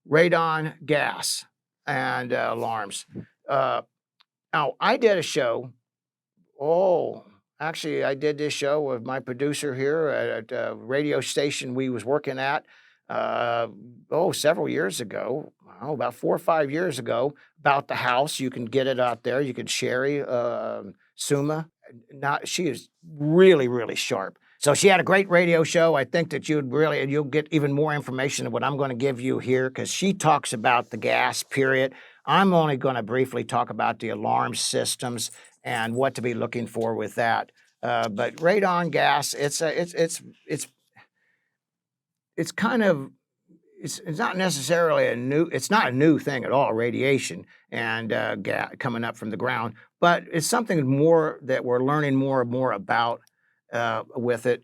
radon gas and alarms. Uh, Now, I did a show. Oh, actually, I did this show with my producer here at a radio station we was working at. Uh, several years ago. About 4 or 5 years ago. About the house, you can get it out there. You can Sherry Suma. Not she is really really sharp. So she had a great radio show. I think that you'll get even more information than what I'm going to give you here because she talks about the gas period. I'm only going to briefly talk about the alarm systems and what to be looking for with that. But radon gas, it's kind of it's not necessarily it's not a new thing at all, radiation and coming up from the ground, but it's something more that we're learning more and more about with it.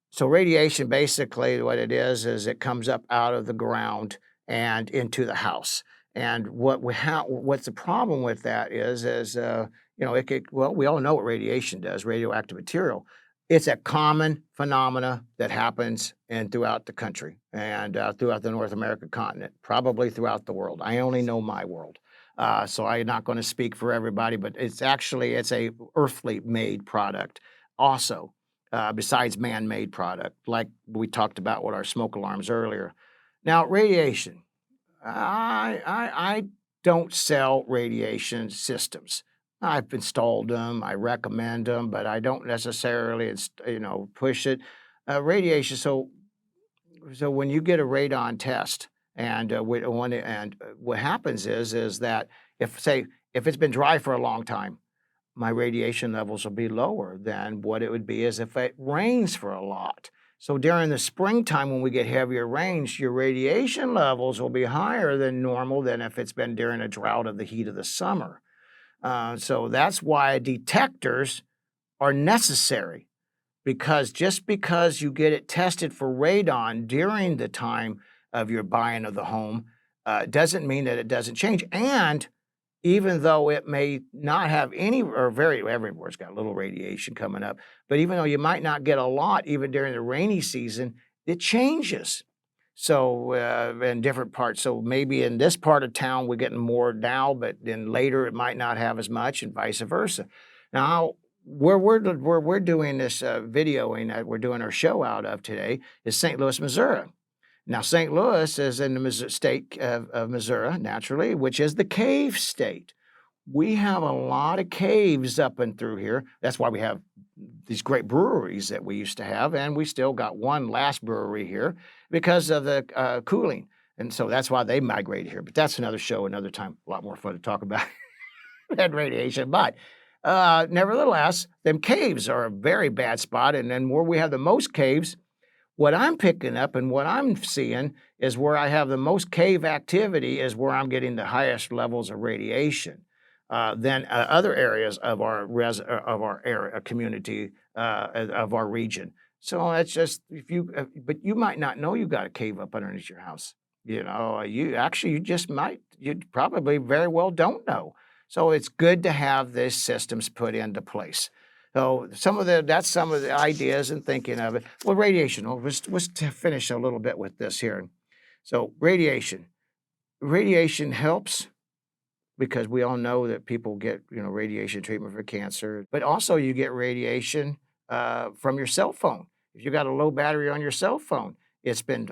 So radiation, basically, what it is it comes up out of the ground and into the house. And what's the problem with that it could, well, we all know what radiation does, radioactive material. It's a common phenomena that happens throughout the country and throughout the North American continent, probably throughout the world. I only know my world. So I'm not going to speak for everybody, but it's a earthly made product also besides man-made product, like we talked about with our smoke alarms earlier. Now, radiation. I don't sell radiation systems. I've installed them. I recommend them, but I don't necessarily, push it. Radiation. So when you get a radon test, and what happens is that if it's been dry for a long time, my radiation levels will be lower than what it would be as if it rains for a lot. So during the springtime, when we get heavier rains, your radiation levels will be higher than normal than if it's been during a drought of the heat of the summer. So that's why detectors are necessary because just because you get it tested for radon during the time of your buying of the home doesn't mean that it doesn't change. And even though it may not have any or everywhere's got a little radiation coming up, but even though you might not get a lot even during the rainy season, it changes. So in different parts, so maybe in this part of town we're getting more now, but then later it might not have as much, and vice versa. Now, where we're doing this videoing that we're doing our show out of today is St. Louis, Missouri. Now, St. Louis is in the state of Missouri, naturally, which is the cave state. We have a lot of caves up and through here. That's why we have these great breweries that we used to have, and we still got one last brewery here because of the cooling. And so that's why they migrated here. But that's another show, another time. A lot more fun to talk about than radiation. But nevertheless, them caves are a very bad spot. And then where we have the most caves, what I'm picking up and what I'm seeing is where I have the most cave activity is where I'm getting the highest levels of radiation than other areas of our area community of our region. So it's just but you might not know you got a cave up underneath your house. You probably very well don't know. So it's good to have these systems put into place. So that's some of the ideas and thinking of it. Well, radiation. Let's finish a little bit with this here. So radiation helps because we all know that people get radiation treatment for cancer, but also you get radiation from your cell phone. If you got a low battery on your cell phone,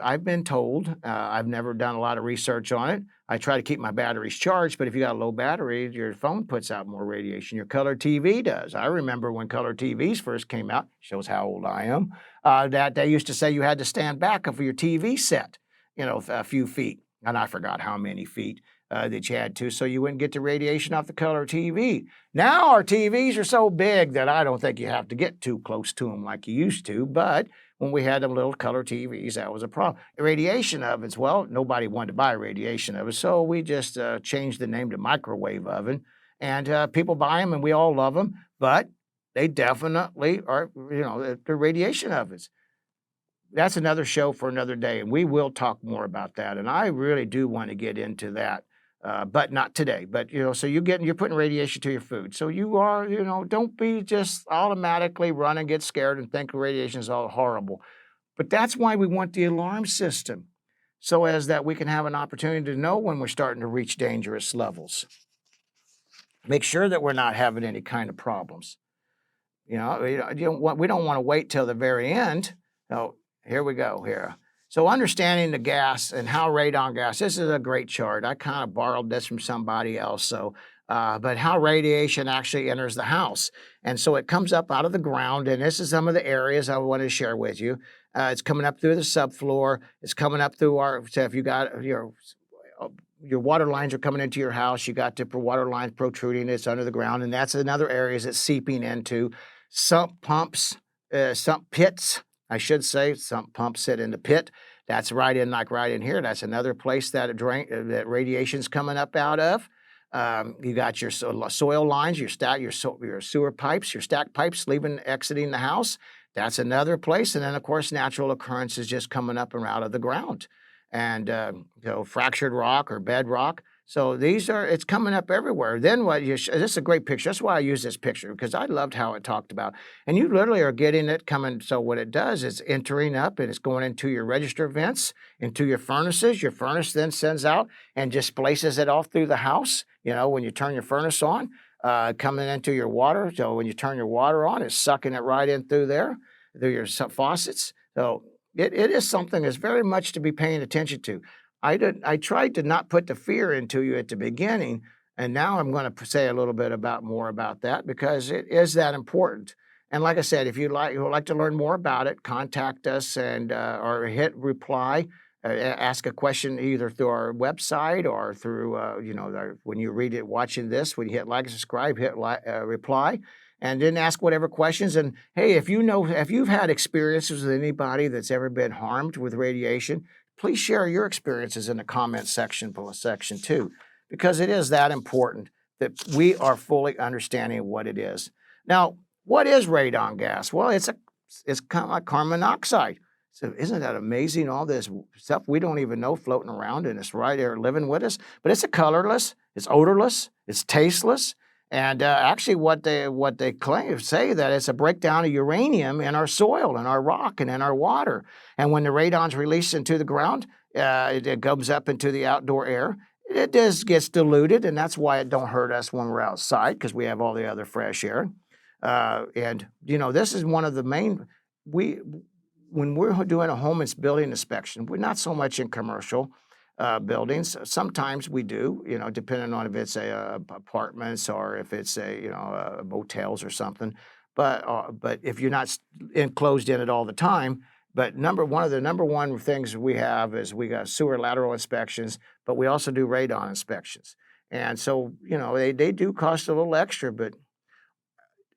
I've been told, I've never done a lot of research on it. I try to keep my batteries charged, but if you got a low battery, your phone puts out more radiation. Your color TV does. I remember when color TVs first came out, shows how old I am, that they used to say you had to stand back of your TV set, a few feet. And I forgot how many feet that you had to, so you wouldn't get the radiation off the color TV. Now our TVs are so big that I don't think you have to get too close to them like you used to, but when we had them little color TVs, that was a problem. Radiation ovens, well, nobody wanted to buy a radiation oven, so we just changed the name to microwave oven. And people buy them, and we all love them, but they definitely are, they're radiation ovens. That's another show for another day, and we will talk more about that. And I really do want to get into that, but not today. But so you're putting radiation to your food. So you are, don't be just automatically run and get scared and think radiation is all horrible. But that's why we want the alarm system. so as that we can have an opportunity to know when we're starting to reach dangerous levels. Make sure that we're not having any kind of problems. We don't want to wait till the very end. So here we go here. So understanding the gas and how radon gas, this is a great chart. I kind of borrowed this from somebody else. But how radiation actually enters the house. And so it comes up out of the ground. And this is some of the areas I want to share with you. It's coming up through the subfloor. It's coming up through so if you got your water lines are coming into your house, you got different water lines protruding, it's under the ground. And that's another area that's seeping into sump pumps, sump pits, I should say. Sump pumps sit in the pit. That's right in here. That's another place that that radiation's coming up out of. You got your soil lines, your sewer pipes, your stack pipes exiting the house. That's another place. And then, of course, natural occurrences just coming up and out of the ground. And, fractured rock or bedrock. So it's coming up everywhere. Then this is a great picture. That's why I use this picture, because I loved how it talked about. And you literally are getting it coming. So what it does is entering up and it's going into your register vents, into your furnaces. Your furnace then sends out and displaces it off through the house. When you turn your furnace on, coming into your water. So when you turn your water on, it's sucking it right in through there, through your faucets. So it is something that's very much to be paying attention to. I tried to not put the fear into you at the beginning, and now I'm going to say a little bit more about that, because it is that important. And like I said, if you would like to learn more about it, contact us or hit reply, ask a question either through our website or through when you read it, watching this, when you hit like and subscribe, hit reply. And then ask whatever questions. And hey, if you've had experiences with anybody that's ever been harmed with radiation, please share your experiences in the comment section too, because it is that important that we are fully understanding what it is. Now, what is radon gas? Well, it's kind of like carbon monoxide. So isn't that amazing? All this stuff we don't even know floating around, and it's right there living with us. But it's colorless, it's odorless, it's tasteless. And actually, what they say that it's a breakdown of uranium in our soil, in our rock, and in our water. And when the radon's released into the ground, it comes up into the outdoor air. It just gets diluted, and that's why it don't hurt us when we're outside, because we have all the other fresh air. This is one of the main. When we're doing a home building inspection, we're not so much in commercial buildings. Sometimes we do, depending on if it's apartments or if it's motels or something. But if you're not enclosed in it all the time. But one of the number one things we have is we got sewer lateral inspections, but we also do radon inspections. And so, they do cost a little extra, but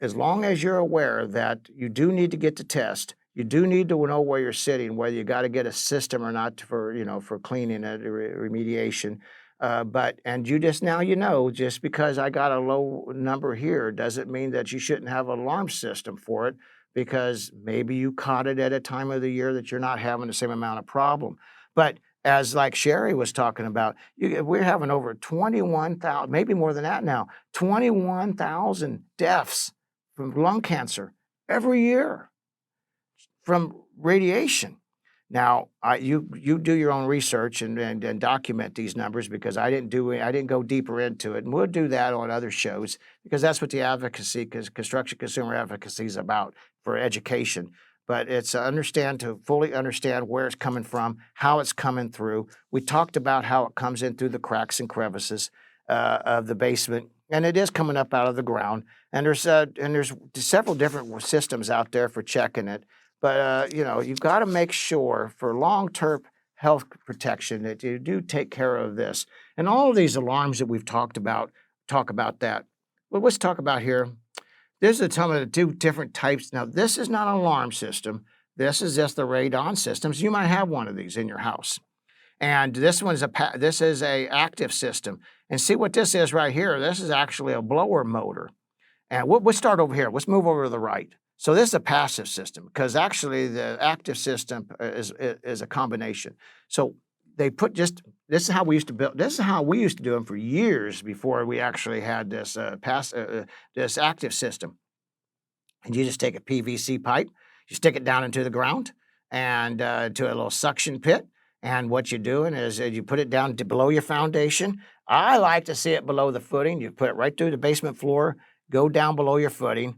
as long as you're aware that you do need to get the test, you do need to know where you're sitting, whether you got to get a system or not for cleaning it, remediation. And you just now, just because I got a low number here doesn't mean that you shouldn't have an alarm system for it, because maybe you caught it at a time of the year that you're not having the same amount of problem. But as like Sherry was talking about, we're having over 21,000, maybe more than that now, 21,000 deaths from lung cancer every year from radiation. Now, you do your own research and document these numbers, because I didn't go deeper into it, and we'll do that on other shows, because that's what the construction consumer advocacy is about, for education. But it's to fully understand where it's coming from, how it's coming through. We talked about how it comes in through the cracks and crevices of the basement, and it is coming up out of the ground. And there's several different systems out there for checking it. But, you've got to make sure for long-term health protection that you do take care of this. And all of these alarms that we've talked about, talk about that. Well, let's talk about here. There's some of the two different types. Now, this is not an alarm system. This is just the radon systems. You might have one of these in your house. And this is a active system. And see what this is right here. This is actually a blower motor. And we'll start over here. Let's move over to the right. So this is a passive system, because actually the active system is a combination. So they this is how we used to build. This is how we used to do them for years before we actually had this this active system. And you just take a PVC pipe, you stick it down into the ground and to a little suction pit, And what you're doing is you put it down to below your foundation. I like to see it below the footing. You put it right through the basement floor, go down below your footing,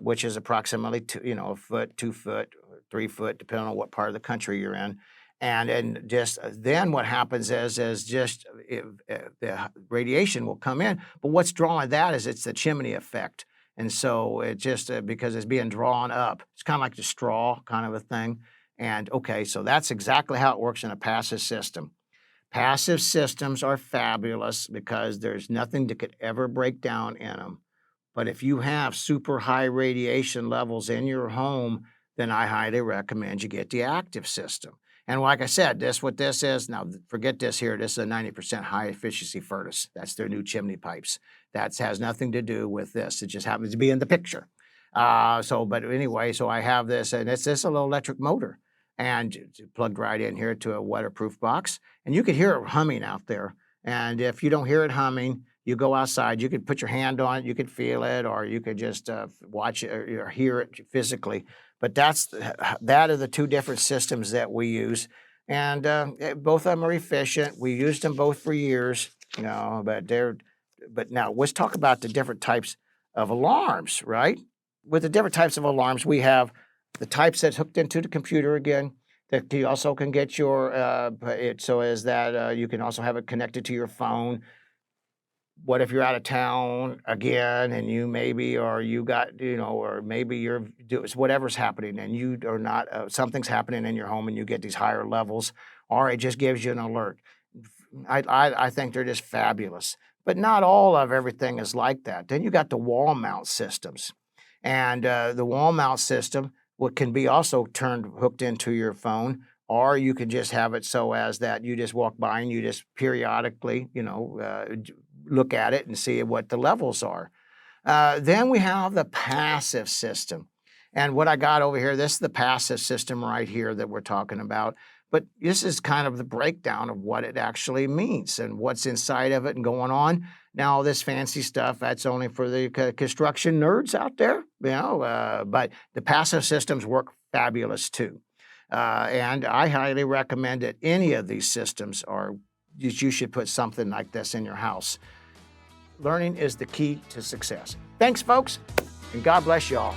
which is approximately a foot, 2 foot, 3 foot, depending on what part of the country you're in. And just then what happens is just the radiation will come in. But what's drawing that is it's the chimney effect. And so it just because it's being drawn up, it's kind of like the straw kind of a thing. And okay, so that's exactly how it works in a passive system. Passive systems are fabulous because there's nothing that could ever break down in them. But if you have super high radiation levels in your home, then I highly recommend you get the active system. And like I said, this what this is. Now, forget this here. This is a 90% high efficiency furnace. That's their new chimney pipes. That has nothing to do with this. It just happens to be in the picture. But anyway, so I have this, and it's this little electric motor, and it's plugged right in here to a weatherproof box, and you could hear it humming out there. And if you don't hear it humming, you go outside, you could put your hand on it, you could feel it, or you could just watch it or hear it physically. But that are the two different systems that we use, and both of them are efficient. We used them both for years, but now let's talk about the different types of alarms, right? With the different types of alarms, we have the types that's hooked into the computer again. That you also can get your it so as that you can also have it connected to your phone. What if you're out of town again and you maybe or you got or maybe whatever's happening and you are not something's happening in your home and you get these higher levels, or it just gives you an alert. I think they're just fabulous, but not all of everything is like that. Then you got the wall mount systems, and the wall mount system what can be also hooked into your phone, or you could just have it so as that you just walk by and you just periodically look at it and see what the levels are. Then we have the passive system. And what I got over here, this is the passive system right here that we're talking about. But this is kind of the breakdown of what it actually means and what's inside of it and going on. Now, this fancy stuff, that's only for the construction nerds out there, but the passive systems work fabulous too. And I highly recommend that any of these systems you should put something like this in your house. Learning is the key to success. Thanks, folks, and God bless you all.